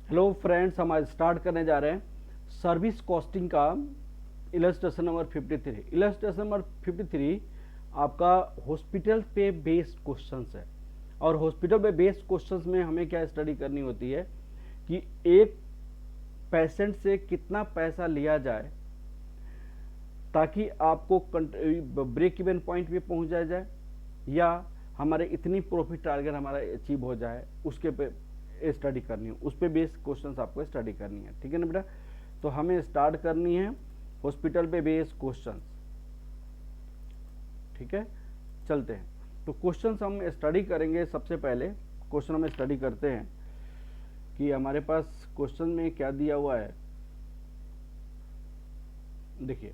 Hello friends, हम आज start करने जा रहे हैं सर्विस कॉस्टिंग का इलस्ट्रेशन नंबर 53। इलस्ट्रेशन नंबर 53 आपका हॉस्पिटल पे बेस्ड क्वेश्चंस है। और हॉस्पिटल पे बेस्ड क्वेश्चंस में हमें क्या स्टडी करनी होती है कि एक पेशेंट से कितना पैसा लिया जाए ताकि आपको ब्रेक इवन पॉइंट पे पहुंच जाए या हमारे इतनी प्रॉफिट टारगेट हमारा अचीव हो जाए, उसके पे स्टडी करनी है। उस पे बेस्ड क्वेश्चंस आपको स्टडी करनी है। ठीक है ना बेटा। तो हमें स्टार्ट करनी है हॉस्पिटल पे बेस्ड क्वेश्चंस। ठीक है, चलते हैं। तो क्वेश्चंस हम स्टडी करेंगे। सबसे पहले क्वेश्चन हम स्टडी करते हैं कि हमारे पास क्वेश्चन में क्या दिया हुआ है। देखिए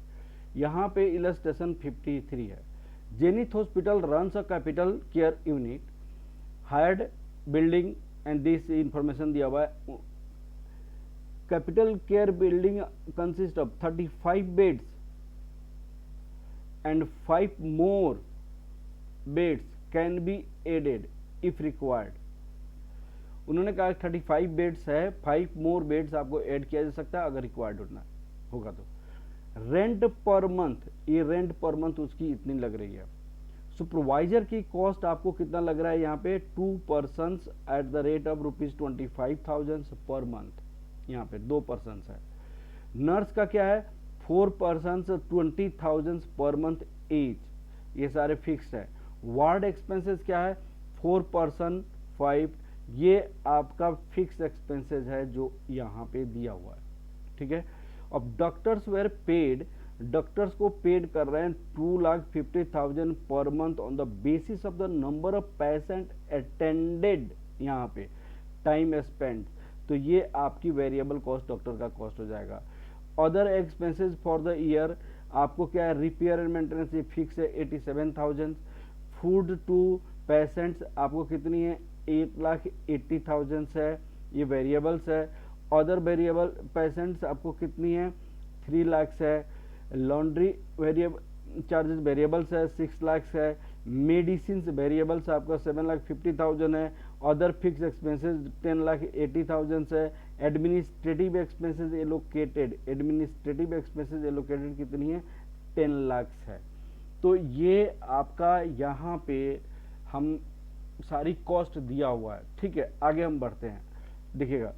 यहाँ पे इलस्ट्रेशन 53 है। Zenith hospital runs a capital care unit hired building and this information दिया हुआ है। Capital care building consist of 35 beds and 5 more beds can be added if required. उन्होंने कहा 35 बेड्स है, 5 मोर बेड्स आपको ऐड किया जा सकता है अगर रिक्वायर्ड होगा तो। रेंट पर मंथ, ये रेंट पर मंथ उसकी इतनी लग रही है। सुपरवाइजर की कॉस्ट आपको कितना लग रहा है यहाँ पे 2 persons at the rate of ₹25,000 per month. यहाँ पे 2 पर्सन्स है। नर्स का क्या है 4 पर्सन्स 20,000 पर मंथ एच, ये सारे फिक्स्ड है। वार्ड एक्सपेंसेस क्या है 4 पर्सन 5, ये आपका फिक्स एक्सपेंसेस है जो यहाँ पे दिया हुआ है। ठीक है। अब डॉक्टर्स वेर पेड, डॉक्टर्स को पेड कर रहे हैं 2,50,000 per month on the basis of the number of patient attended, यहाँ पे टाइम स्पेंड। तो ये आपकी वेरिएबल कॉस्ट डॉक्टर का कॉस्ट हो जाएगा। Other expenses for the year आपको क्या है रिपेयर एंड मेंटेनेंस, ये फिक्स है 87,000। फूड टू पेशेंट्स आपको कितनी है 8,80,000 है, ये वेरिएबल्स है। अदर वेरिएबल पेशेंट्स आपको कितनी है 3 लाख है। लॉन्ड्री वेरिएबल चार्जेस वेरिएबल्स है 6 लाख है। मेडिसिन वेरिएबल्स आपका 7,50,000 है। अदर फिक्स एक्सपेंसेस 10,80,000 है। Administrative expenses allocated, administrative expenses allocated कितनी है 10 लाख है। तो ये आपका यहाँ पे हम सारी कॉस्ट दिया हुआ है। ठीक है, आगे हम बढ़ते हैं। देखिएगा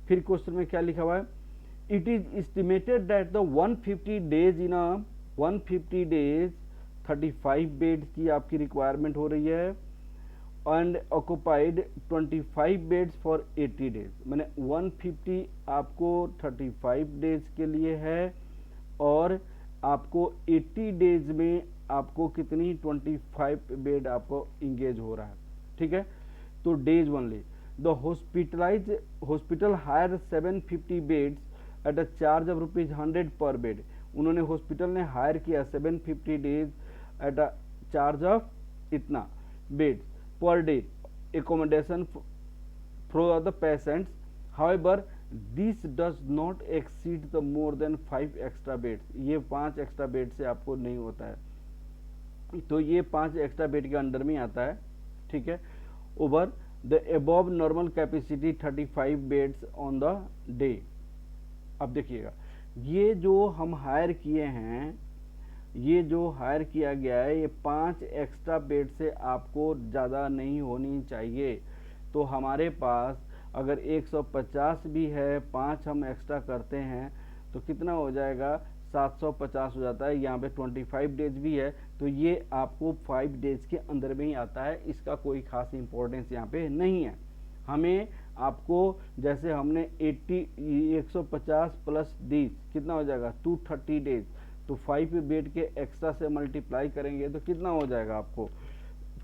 फिर क्वेश्चन में क्या लिखा हुआ है, it is estimated that the 150 days in 150 days 35 bed की आपकी रिक्वायरमेंट हो रही है and occupied 25 beds for 80 days. मैंने 150 आपको 35 डेज के लिए है और आपको 80 डेज में आपको कितनी 25 बेड आपको इंगेज हो रहा है। ठीक है, तो days only the hospital hire 750 beds at a charge of ₹100 per bed. उन्होंने हॉस्पिटल ने हायर किया 750 days at a charge of इतना beds per day accommodation for the patients. However, this does not exceed the more than 5 extra beds. ये 5 extra bed से आपको नहीं होता है, तो ये 5 एक्स्ट्रा बेड के अंडर में आता है। ठीक है, over the above normal capacity 35 beds on the day. अब देखिएगा ये जो हम हायर किए हैं, ये जो हायर किया गया है ये 5 एक्स्ट्रा बेड से आपको ज़्यादा नहीं होनी चाहिए। तो हमारे पास अगर 150 भी है, 5 हम एक्स्ट्रा करते हैं तो कितना हो जाएगा 750 हो जाता है। यहाँ पे 25 डेज भी है तो ये आपको 5 डेज के अंदर में ही आता है। इसका कोई खास इंपॉर्टेंस यहाँ पे नहीं है। हमें आपको जैसे हमने 150 प्लस डीज कितना हो जाएगा 230 डेज, तो 5 बेड के एक्स्ट्रा से मल्टीप्लाई करेंगे तो कितना हो जाएगा आपको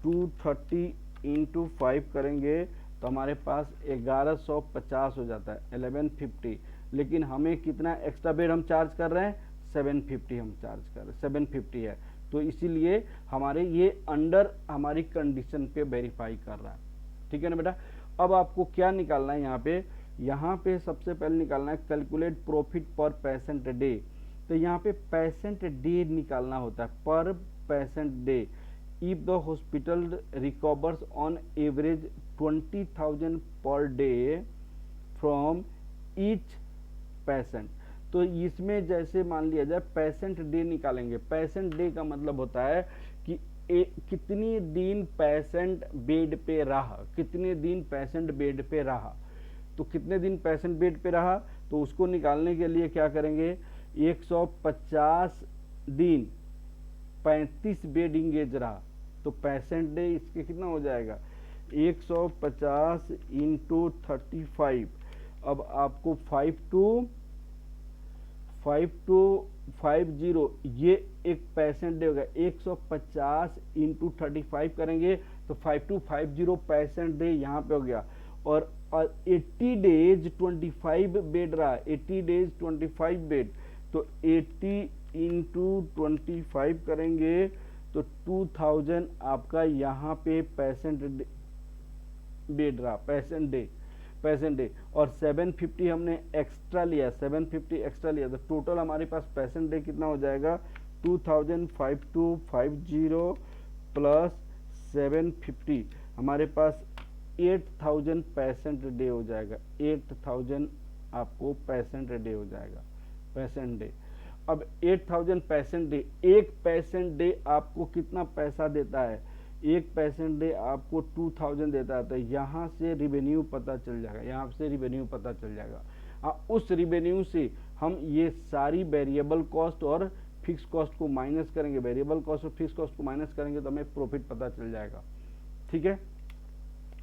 230 इंटू 5 करेंगे तो हमारे पास 1150 हो जाता है 1150। लेकिन हमें कितना एक्स्ट्रा बेड हम चार्ज कर रहे हैं 750 हम चार्ज कर रहे हैं, 750 है। तो इसीलिए हमारे ये अंडर हमारी कंडीशन पे वेरीफाई कर रहा है। ठीक है ना बेटा। अब आपको क्या निकालना है यहाँ पे सबसे पहले निकालना है calculate profit per patient day. तो यहाँ पे पेशेंट डे निकालना होता है पर patient day. If the hospital recovers on average 20,000 per day from each patient. तो इसमें जैसे मान लिया जाए पेशेंट डे निकालेंगे। पेशेंट डे का मतलब होता है कि कितनी दिन पेशेंट बेड पे रहा, कितने दिन पेशेंट बेड पे रहा। तो कितने दिन पेशेंट बेड पे रहा, तो उसको निकालने के लिए क्या करेंगे, 150 दिन 35 बेड इंगेज रहा, तो पेशेंट डे इसके कितना हो जाएगा, 150 इंटू 35। अब आपको 5250 ये एक पेशेंट डे होगा। 150 इंटू 35 करेंगे तो 5250 पेशेंट डे यहाँ पे हो गया। और 80 डेज 25 बेड रहा, 80 डेज 25 बेड, तो 80 इंटू 25 करेंगे तो 2000 आपका यहाँ पे पेशेंट बेड रहा, पेशेंट डे। और 750 हमने एक्स्ट्रा लिया, 750 एक्स्ट्रा लिया, तो टोटल हमारे पास पेशेंट डे कितना हो जाएगा, 2250 प्लस 750, हमारे पास 8000 पेशेंट डे हो जाएगा। 8000 आपको पेशेंट डे हो जाएगा, पेशेंट डे। अब 8000 पेशेंट डे, एक पेशेंट डे आपको कितना पैसा देता है, एक पेशेंट डे आपको 2000 देता है। तो यहाँ से रिवेन्यू पता चल जाएगा, यहाँ से रिवेन्यू पता चल जाएगा। उस रिवेन्यू से हम ये सारी वेरिएबल कॉस्ट और फिक्स कॉस्ट को माइनस करेंगे, वेरिएबल कॉस्ट और फिक्स कॉस्ट को माइनस करेंगे तो हमें प्रॉफिट पता चल जाएगा। ठीक है,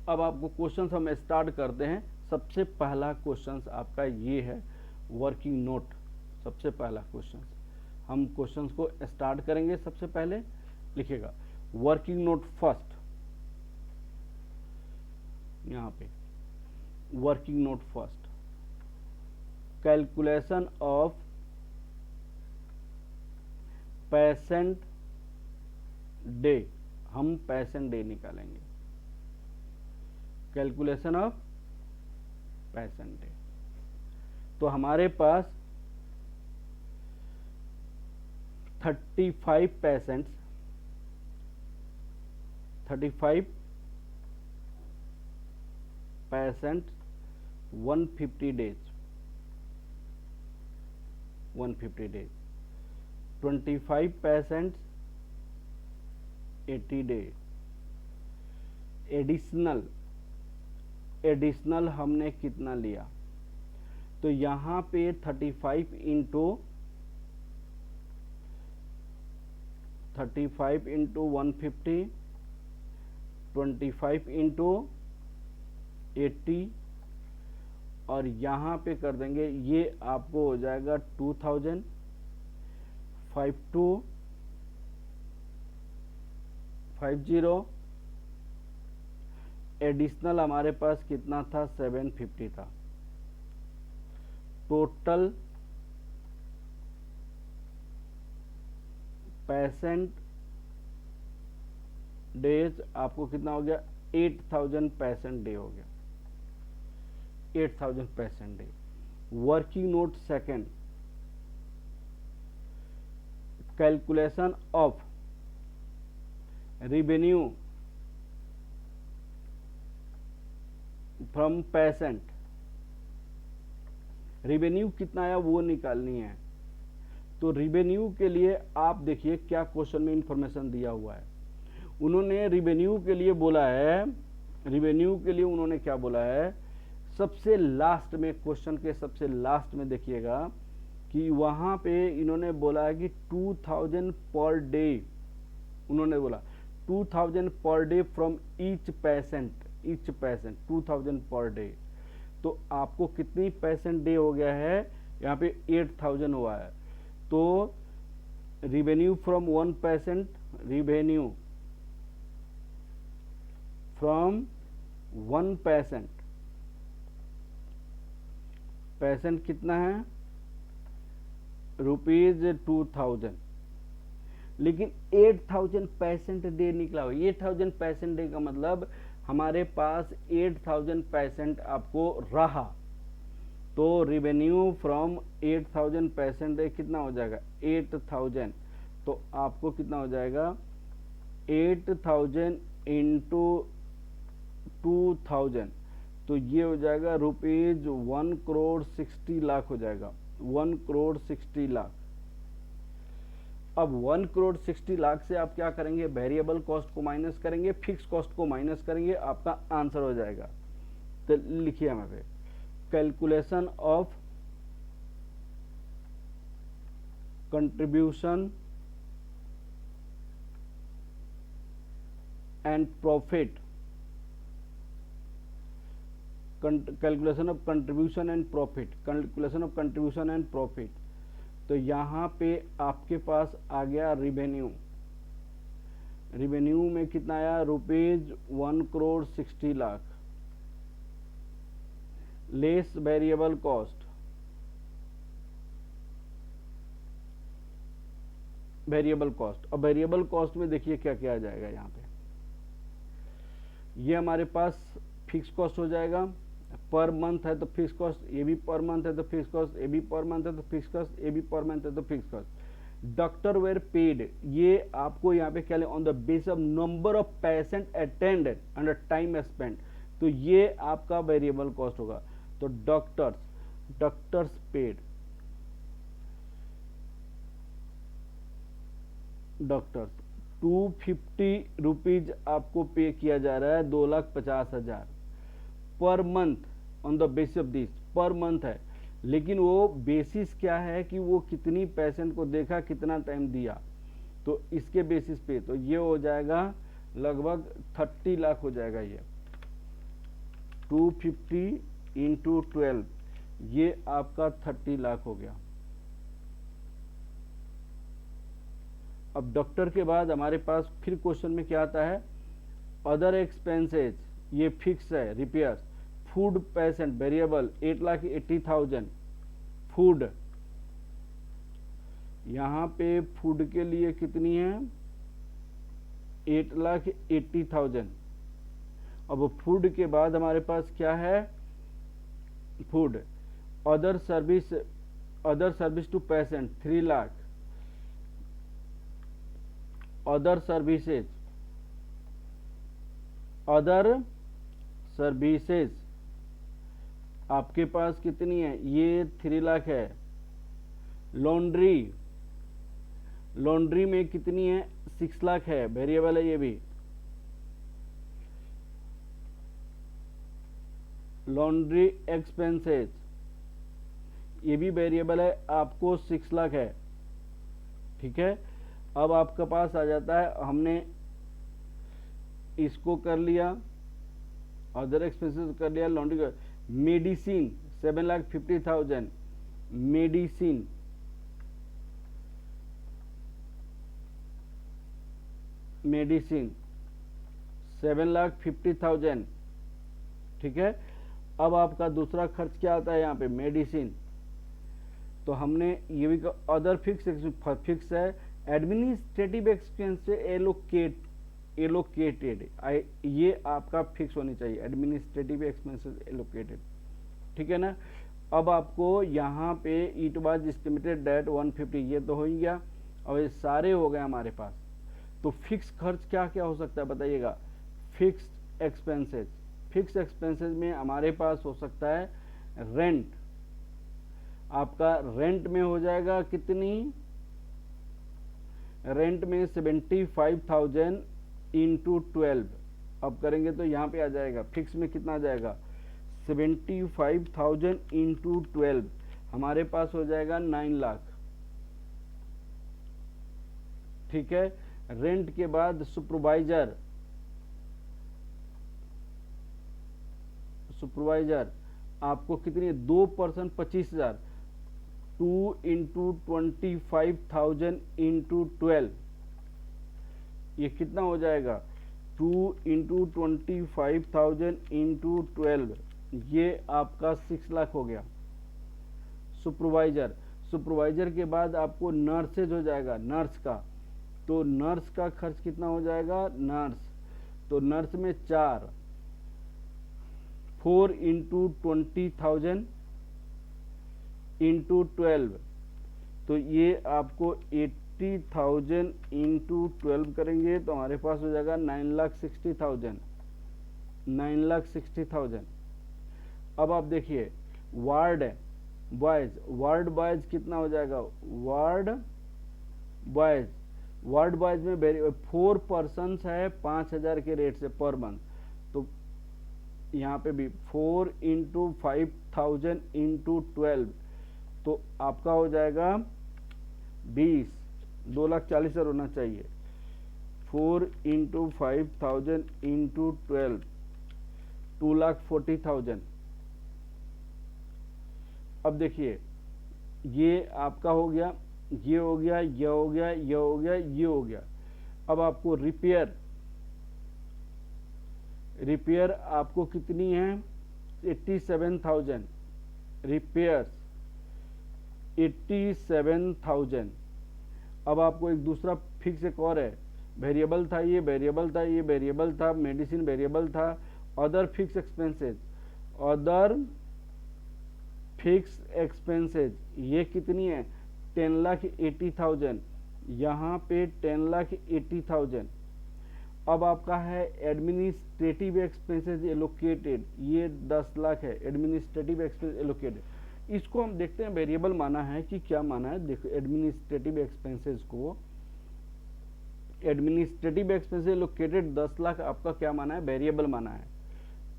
अब आपको क्वेश्चन हम स्टार्ट करते हैं। सबसे पहला क्वेश्चन आपका ये है वर्किंग नोट। सबसे पहला क्वेश्चन हम क्वेश्चन को स्टार्ट करेंगे। सबसे पहले लिखेगा वर्किंग नोट फर्स्ट, यहाँ पे working node first, calculation of patient day, हम पेशेंट डे निकालेंगे, कैलकुलेशन ऑफ पेशेंट डे। तो हमारे पास 35 patients, 35 patient 150 days, 150 days, 25 patients 80 days. Additional हमने कितना लिया, तो यहाँ पे 35 इंटू 150, 25 इंटू 80, और यहाँ पे कर देंगे, ये आपको हो जाएगा 2000, 5250, एडिशनल हमारे पास कितना था, 750 था। टोटल पेशेंट डेज आपको कितना हो गया, 8000 पेशेंट डे हो गया, 8000 patient day. Working note second, calculation of revenue from patient, revenue कितना आया वो निकालनी है। तो रेवेन्यू के लिए आप देखिए क्या क्वेश्चन में इंफॉर्मेशन दिया हुआ है। उन्होंने रेवेन्यू के लिए बोला है, रेवेन्यू के लिए उन्होंने क्या बोला है, सबसे लास्ट में, क्वेश्चन के सबसे लास्ट में देखिएगा कि वहां पे इन्होंने बोला है कि 2000 पर डे, उन्होंने बोला 2000 per day from each patient 2000 per day. तो आपको कितनी पेशेंट डे हो गया है, यहाँ पे 8000 हुआ है। तो revenue from one patient, revenue from one patient, patient कितना है, ₹2000, लेकिन 8000 पेशेंट डे निकला हो। 8000 पेशेंट डे का मतलब हमारे पास 8000 पेशेंट आपको रहा, तो रेवेन्यू फ्रॉम 8000 पेशेंट डे कितना हो जाएगा, 8000। तो आपको कितना हो जाएगा, 8000 इंटू 2000, तो ये हो जाएगा रुपीज 1,60,00,000 हो जाएगा, 1,60,00,000। अब 1,60,00,000 से आप क्या करेंगे, वेरिएबल कॉस्ट को माइनस करेंगे, फिक्स कॉस्ट को माइनस करेंगे, आपका आंसर हो जाएगा। तो लिखिए यहाँ पे calculation of contribution and profit, calculation of contribution and profit, calculation of contribution and profit. तो यहाँ पे आपके पास आ गया रिवेन्यू, रिवेन्यू में कितना आया, rupees 1,60,00,000 less variable cost, variable cost. अब वेरिएबल कॉस्ट में देखिए क्या क्या आ जाएगा यहाँ पे, ये हमारे पास फिक्स कॉस्ट हो जाएगा, पर मंथ है तो फिक्स कॉस्ट, ये भी पर मंथ है तो फिक्स कॉस्ट, ये भी पर मंथ है तो फिक्स कॉस्ट, ये भी पर मंथ है तो fix cost. Doctor were paid, ये आपको यहाँ पे क्या ले, on the base of number of patient attended under time spend, तो ये आपका वेरिएबल कॉस्ट होगा। तो डॉक्टर्स पेड, डॉक्टर्स 250 रुपीज आपको पे किया जा रहा है, 2,50,000 per month on the basis of this, per month है, लेकिन वो बेसिस क्या है कि वो कितनी पेशेंट को देखा, कितना टाइम दिया, तो इसके बेसिस पे तो ये हो जाएगा लगभग 30 लाख हो जाएगा। ये 250 इंटू 12, ये आपका 30 लाख हो गया। अब डॉक्टर के बाद हमारे पास फिर क्वेश्चन में क्या आता है, अदर एक्सपेंसेस, ये फिक्स है, repairs, food patient variable 8,80,000 food, यहाँ पे फूड के लिए कितनी है, 8,80,000। अब फूड के बाद हमारे पास क्या है, food, other service to patient 3 lakh, other services आपके पास कितनी है, ये 3 लाख है। लॉन्ड्री में कितनी है, 6 लाख है, वेरिएबल है ये भी। लॉन्ड्री एक्सपेंसेस ये भी वेरिएबल है, आपको 6 लाख है, ठीक है। अब आपके पास आ जाता है, हमने इसको कर लिया, अदर एक्सपेंसेस कर लिया, लॉन्ड्री कर, मेडिसिन 7,50,000, मेडिसिन मेडिसिन 7,50,000, ठीक है। अब आपका दूसरा खर्च क्या आता है यहाँ पे, मेडिसिन, तो हमने ये भी अदर फिक्स है, एडमिनिस्ट्रेटिव एक्सपेंस से एलोकेटेड, ये आपका फिक्स होनी चाहिए, एडमिनिस्ट्रेटिव एक्सपेंसेस एलोकेटेड, ठीक है ना। अब आपको यहाँ पे इट वाज एस्टिमेटेड दैट 150, ये तो हो ही गया। अब ये सारे हो गए हमारे पास, तो फिक्स खर्च क्या क्या हो सकता है बताइएगा। फिक्स्ड एक्सपेंसेस में हमारे पास हो सकता है रेंट, आपका रेंट में हो जाएगा कितनी, रेंट में 75,000 इंटू 12, अब करेंगे तो यहाँ पे आ जाएगा, फिक्स में कितना आ जाएगा, 75,000 इंटू 12, हमारे पास हो जाएगा 9 लाख, ठीक है। रेंट के बाद सुपरवाइजर आपको कितनी, 2% 25,000, 2 इंटू 25,000 इंटू 12, ये कितना हो जाएगा, 2 इंटू 25,000 इंटू 12, ये आपका 6 लाख हो गया। सुपरवाइजर के बाद आपको नर्सेज हो जाएगा, नर्स का, तो नर्स का खर्च कितना हो जाएगा, तो नर्स में 4 इंटू 20,000 इंटू 12, तो ये आपको 80,000 इंटू 12 करेंगे तो हमारे पास हो जाएगा 9,60,000, अब आप देखिए वार्ड है बॉयज, वार्ड बॉयज कितना हो जाएगा, वार्ड बॉयज, वार्ड बॉयज में 4 पर्सन है 5,000 के रेट से पर मंथ, तो यहाँ पे भी 4 इंटू 5,000 इंटू 12, तो आपका हो जाएगा 20, 2,40,000 होना चाहिए। 4 इंटू 5,000 इंटू 12, 2,40,000। अब देखिए ये आपका हो गया, ये हो गया, ये हो गया, ये हो गया, ये हो गया। अब आपको रिपेयर आपको कितनी है, 87,000 रिपेयर्स, 87,000। अब आपको एक दूसरा फिक्स एक और है, वेरिएबल था, ये वेरिएबल था, ये वेरिएबल था, मेडिसिन वेरिएबल था। Other fix expenses, other fix expenses ये कितनी है, 10,80,000, यहाँ पे 10,80,000। अब आपका है एडमिनिस्ट्रेटिव एक्सपेंसेस एलोकेटेड, ये 10 लाख है एडमिनिस्ट्रेटिव एक्सपेंस एलोकेटेड। इसको हम देखते हैं वेरिएबल माना है कि क्या माना है। देखो एडमिनिस्ट्रेटिव एक्सपेंसेस को, एडमिनिस्ट्रेटिव एक्सपेंसेस एलोकेटेड 10 लाख आपका क्या माना है, वेरिएबल माना है।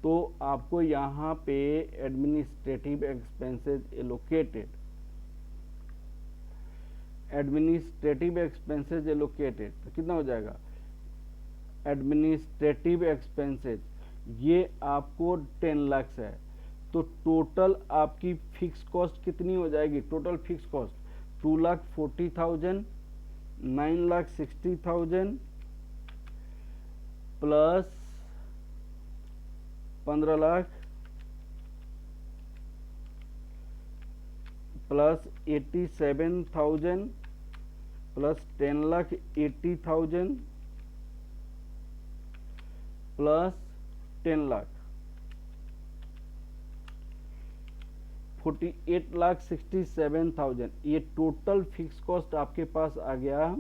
तो आपको यहाँ पे administrative expenses allocated, administrative expenses allocated तो कितना हो जाएगा, एडमिनिस्ट्रेटिव एक्सपेंसेस ये आपको 10 लाख है। तो टोटल आपकी फिक्स कॉस्ट कितनी हो जाएगी, total fix cost 2,40,000, 9,60,000 plus 15 lakh plus 87,000 plus 10,80,000 plus 10 lakh, 48,67,000। ये टोटल फिक्स कॉस्ट आपके पास आ गया,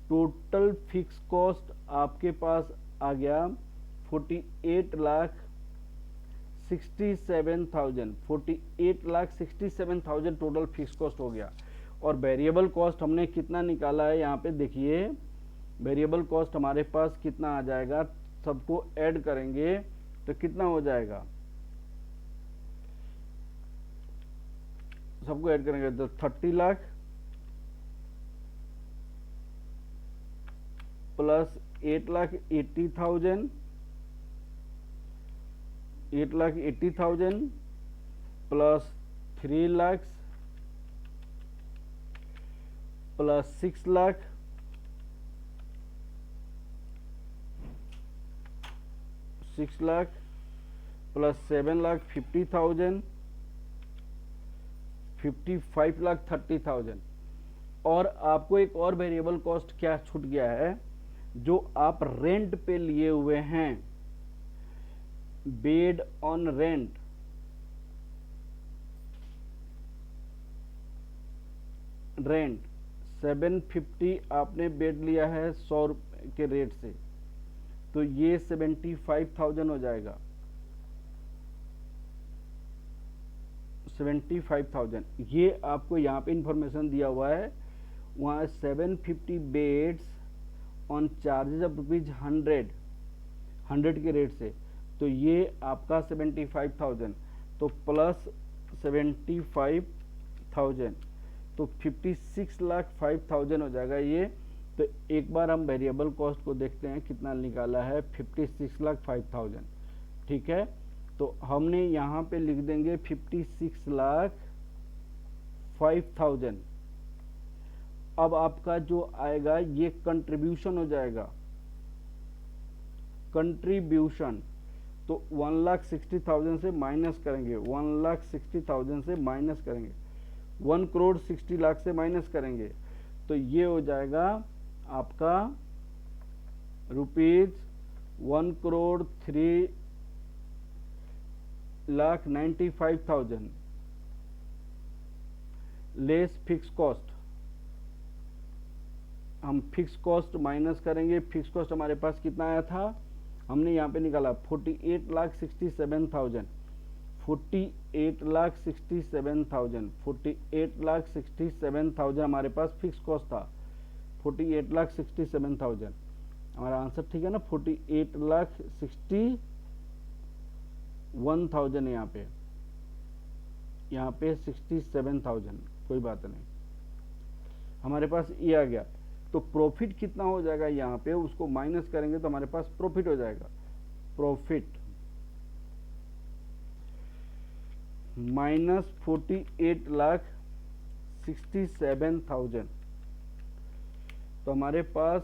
टोटल फिक्स कॉस्ट आपके पास आ गया 48,67,000, 48,67,000 टोटल फिक्स कॉस्ट हो गया। और वेरिएबल कॉस्ट हमने कितना निकाला है, यहाँ पे देखिए वेरिएबल कॉस्ट हमारे पास कितना आ जाएगा, सबको ऐड करेंगे तो कितना हो जाएगा, सबको ऐड करेंगे तो 30 lakh plus 8,80,000, 8,80,000 plus 3 lakh plus 6 lakh plus 7,50,000, 55,30,000। और आपको एक और वेरिएबल कॉस्ट क्या छूट गया है, जो आप रेंट पे लिए हुए हैं, बेड ऑन रेंट, रेंट 750 आपने बेड लिया है 100 के रेट से, तो ये 75,000 हो जाएगा, 75,000। ये आपको यहाँ पे इंफॉर्मेशन दिया हुआ है, वहाँ 750 बेड्स ऑन चार्जेस ऑफ ₹100 के रेट से, तो ये आपका 75,000, तो प्लस 75,000 तो 56,05,000 हो जाएगा ये। तो एक बार हम वेरिएबल कॉस्ट को देखते हैं कितना निकाला है, 56,05,000। ठीक है, तो हमने यहाँ पे लिख देंगे 56,05,000। अब आपका जो आएगा ये कंट्रीब्यूशन हो जाएगा, कंट्रीब्यूशन तो 1,60,000 से माइनस करेंगे, 1,60,000 से माइनस करेंगे, 1,60,00,000 से माइनस करेंगे, तो ये हो जाएगा आपका ₹1,03,95,000 लेस फिक्स कॉस्ट। हम फिक्स कॉस्ट माइनस करेंगे, फिक्स कॉस्ट हमारे पास कितना आया था, हमने यहाँ पे निकाला 48,67,000, 48,67,000, 48,67,000 हमारे पास फिक्स कॉस्ट था, 48,67,000 हमारा आंसर ठीक है ना। 48,61,000 यहाँ पे 67,000, कोई बात नहीं, हमारे पास ये आ गया। तो प्रॉफिट कितना हो जाएगा, यहाँ पे उसको माइनस करेंगे तो हमारे पास प्रॉफिट हो जाएगा। प्रॉफिट माइनस 48,67,000, तो हमारे पास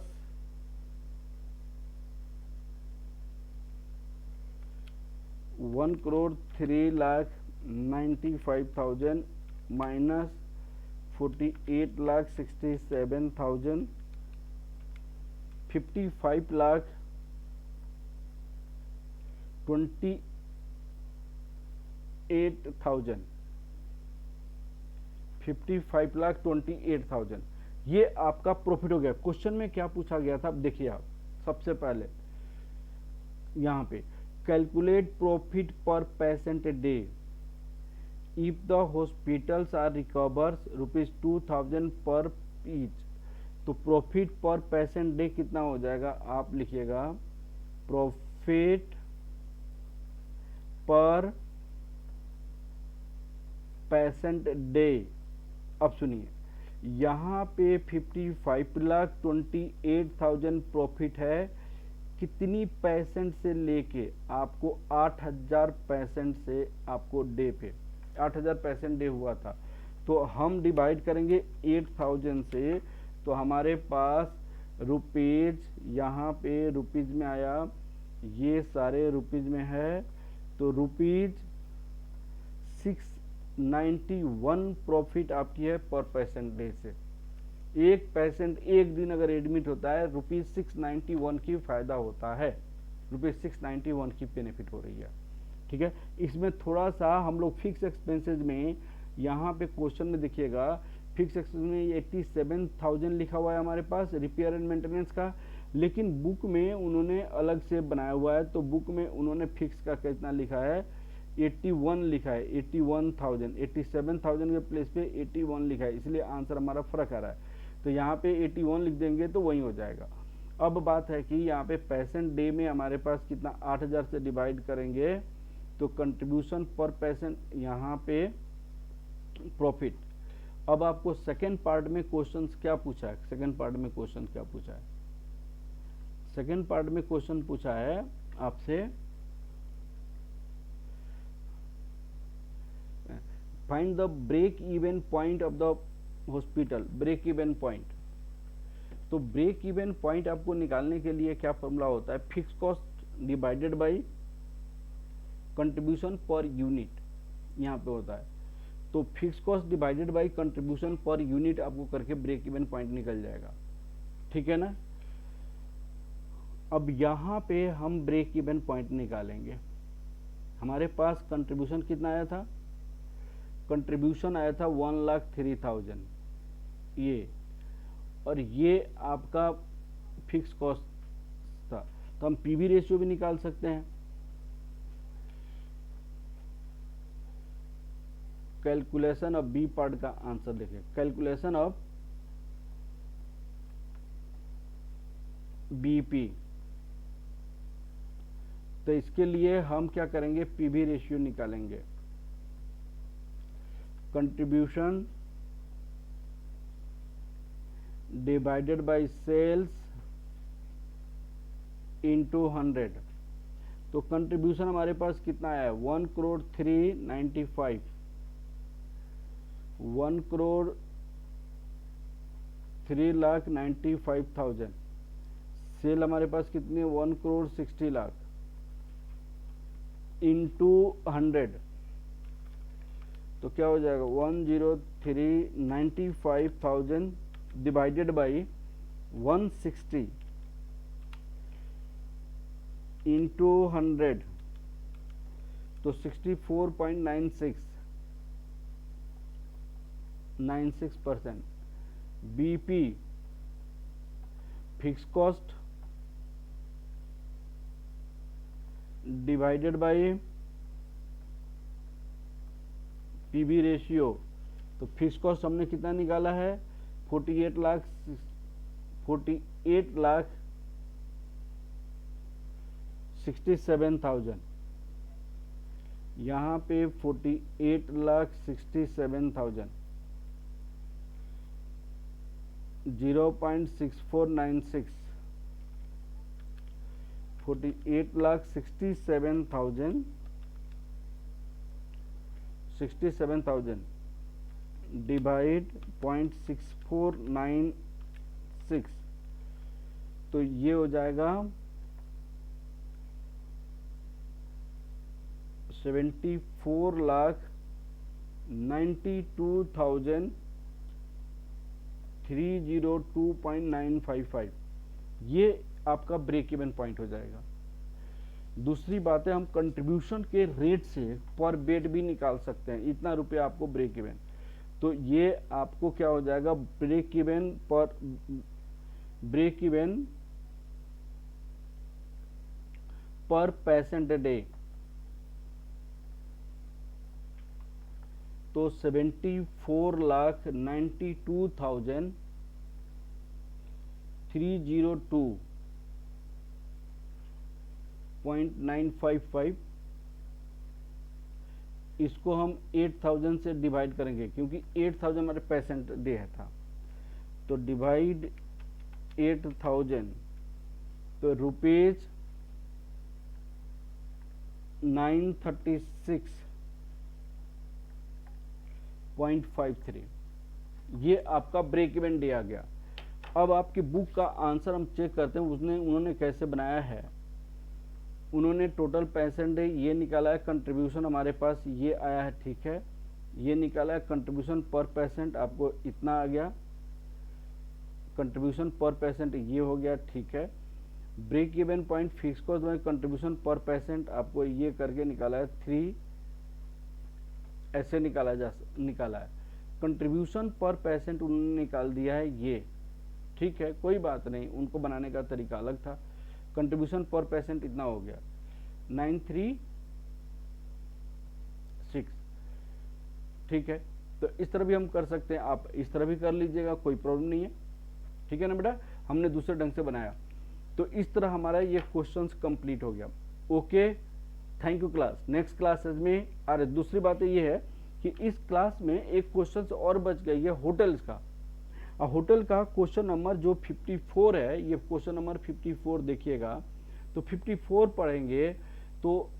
1,03,95,000 माइनस 48,67,000, 55,28,000, 55,28,000 ये आपका प्रॉफिट हो गया। क्वेश्चन में क्या पूछा गया था, अब देखिए आप, सबसे पहले यहाँ पे calculate profit per patient day if the hospitals are recovers ₹2,000 per each. तो प्रॉफिट पर पेशेंट डे कितना हो जाएगा, आप लिखिएगा प्रॉफिट पर पेशेंट डे। अब सुनिए, यहाँ पे 55,28,000 प्रॉफिट है, कितनी पेशेंट से लेके आपको 8,000 पेशेंट से आपको डे पे 8,000 पेशेंट डे हुआ था, तो हम डिवाइड करेंगे 8,000 से, तो हमारे पास रुपीज, यहाँ पे रुपीज में आया, ये सारे रुपीज में है, तो ₹691 प्रॉफिट आपकी है पर पेशेंट डे से। एक पेशेंट एक दिन अगर एडमिट होता है, ₹691 की फायदा होता है, ₹691 की बेनिफिट हो रही है, ठीक है। इसमें थोड़ा सा हम लोग फिक्स एक्सपेंसेस में, यहाँ पे क्वेश्चन में देखिएगा फिक्स एक्सपेंस में 87,000 लिखा हुआ है हमारे पास रिपेयर एंड मेंटेनेंस का, लेकिन बुक में उन्होंने अलग से बनाया हुआ है, तो बुक में उन्होंने फिक्स का कितना लिखा है, 81 लिखा है, 81,000, 87,000 के प्लेस पे 81 लिखा है, इसलिए आंसर हमारा फर्क आ रहा है। तो यहाँ पे 81 लिख देंगे तो वही हो जाएगा। अब बात है कि यहाँ पे पेशेंट डे में हमारे पास कितना, 8,000 से डिवाइड करेंगे तो कंट्रीब्यूशन पर पेशेंट, यहाँ पे प्रॉफिट। अब आपको सेकेंड पार्ट में क्वेश्चन क्या पूछा है, सेकेंड पार्ट में क्वेश्चन क्या पूछा है, सेकेंड पार्ट में क्वेश्चन पूछा है आपसे, find the break even point of the hospital, break even point. तो ब्रेक इवन पॉइंट आपको निकालने के लिए क्या फॉर्मूला होता है, fix cost divided by contribution per unit, यहाँ पे होता है। तो fix cost divided by contribution per unit आपको करके ब्रेक इवन पॉइंट निकल जाएगा, ठीक है ना। अब यहाँ पे हम ब्रेक इवन पॉइंट निकालेंगे। हमारे पास कंट्रीब्यूशन कितना आया था, कंट्रीब्यूशन आया था 1,03,000 ये, और ये आपका फिक्स कॉस्ट था। तो हम पीवी रेशियो भी निकाल सकते हैं। कैलकुलेशन ऑफ बी पार्ट का आंसर देखिए, कैलकुलेशन ऑफ बीपी। तो इसके लिए हम क्या करेंगे, पीवी रेशियो निकालेंगे, contribution divided by sales into 100। तो कंट्रीब्यूशन हमारे पास कितना आया, 1,03,95, 1,03,95,000। सेल हमारे पास कितनी है, 1,60,00,000 इंटू 100, तो क्या हो जाएगा 1,03,95,000 डिवाइडेड बाई 160 इंटू 100, तो 64.96%। BP fix cost divided by PV ratio, तो फिक्स कॉस्ट हमने कितना निकाला है 48 लाख 67,000, यहाँ पे 48,67,000 0.6496 48,67,000 डिवाइड 0.6496, तो ये हो जाएगा 74,92,302.955, ये आपका ब्रेक इवन पॉइंट हो जाएगा। दूसरी बात है, हम कंट्रीब्यूशन के रेट से पर बेड भी निकाल सकते हैं, इतना रुपया आपको ब्रेक इवन, तो ये आपको क्या हो जाएगा ब्रेक इवन पर पेशेंट डे, तो 74,92,302.955, इसको हम 8,000 से डिवाइड करेंगे क्योंकि 8,000 हमारे पेशेंट डे है था, तो डिवाइड 8,000, तो रुपीज 936.53, ये आपका ब्रेक इवन डे आ गया। अब आपकी बुक का आंसर हम चेक करते हैं उन्होंने कैसे बनाया है। उन्होंने टोटल पेशेंट डे ये निकाला है, कंट्रीब्यूशन हमारे पास ये आया है, ठीक है, ये निकाला है कंट्रीब्यूशन पर पेशेंट, आपको इतना आ गया कंट्रीब्यूशन पर पेशेंट, ये हो गया, ठीक है। Break even point fix cost में कंट्रीब्यूशन पर पेशेंट आपको ये करके निकाला है 3, ऐसे निकाला है। कंट्रीब्यूशन पर पेशेंट उन्होंने निकाल दिया है ये, ठीक है, कोई बात नहीं, उनको बनाने का तरीका अलग था। कंट्रीब्यूशन पर पेशेंट इतना हो गया 936, ठीक है। तो इस तरह भी हम कर सकते हैं, आप इस तरह भी कर लीजिएगा, कोई प्रॉब्लम नहीं है, ठीक है ना बेटा। हमने दूसरे ढंग से बनाया, तो इस तरह हमारा ये क्वेश्चंस कंप्लीट हो गया। Okay, thank you class. Next classes में, अरे दूसरी बात ये है कि इस क्लास में एक क्वेश्चन और बच गई है होटल्स का। होटल का क्वेश्चन नंबर जो 54 है, ये क्वेश्चन नंबर 54 देखिएगा, तो 54 पढ़ेंगे तो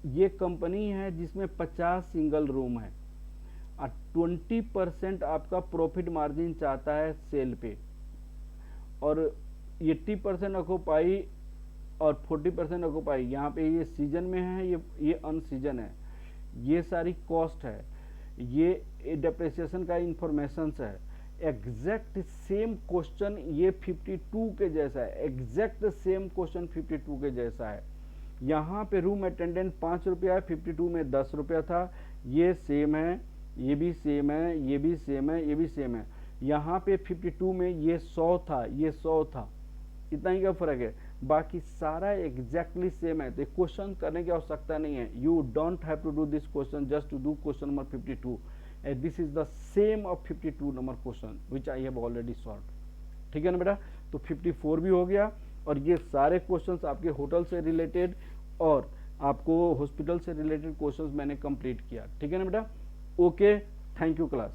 ये कंपनी है जिसमें 50 सिंगल रूम है और 20% आपका प्रॉफिट मार्जिन चाहता है सेल पे, और 80% ऑक्यूपाई और 40% ऑक्यूपाई, यहाँ पे ये सीजन में है, ये अन सीजन है, ये सारी कॉस्ट है, ये डेप्रिसिएशन का इंफॉर्मेशन है। एग्जैक्ट सेम क्वेश्चन ये 52 के जैसा है, एग्जैक्ट सेम क्वेश्चन 52 के जैसा है। यहाँ पे रूम अटेंडेंट 5 रुपया है, 52 में 10 रुपया था, ये सेम है, ये भी सेम है, ये भी सेम है, ये भी सेम है। यहाँ पे 52 में ये 100 था, ये 100 था, इतना ही का फर्क है, बाकी सारा एग्जैक्टली सेम है। तो क्वेश्चन करने की आवश्यकता नहीं है, you don't have to do this question, just to do question number 52 and this is the same of 52 number question which I have already solved, ठीक है ना बेटा। तो 54 भी हो गया, और ये सारे क्वेश्चंस आपके होटल से रिलेटेड और आपको हॉस्पिटल से रिलेटेड क्वेश्चंस मैंने कंप्लीट किया, ठीक है ना बेटा। Okay, thank you class.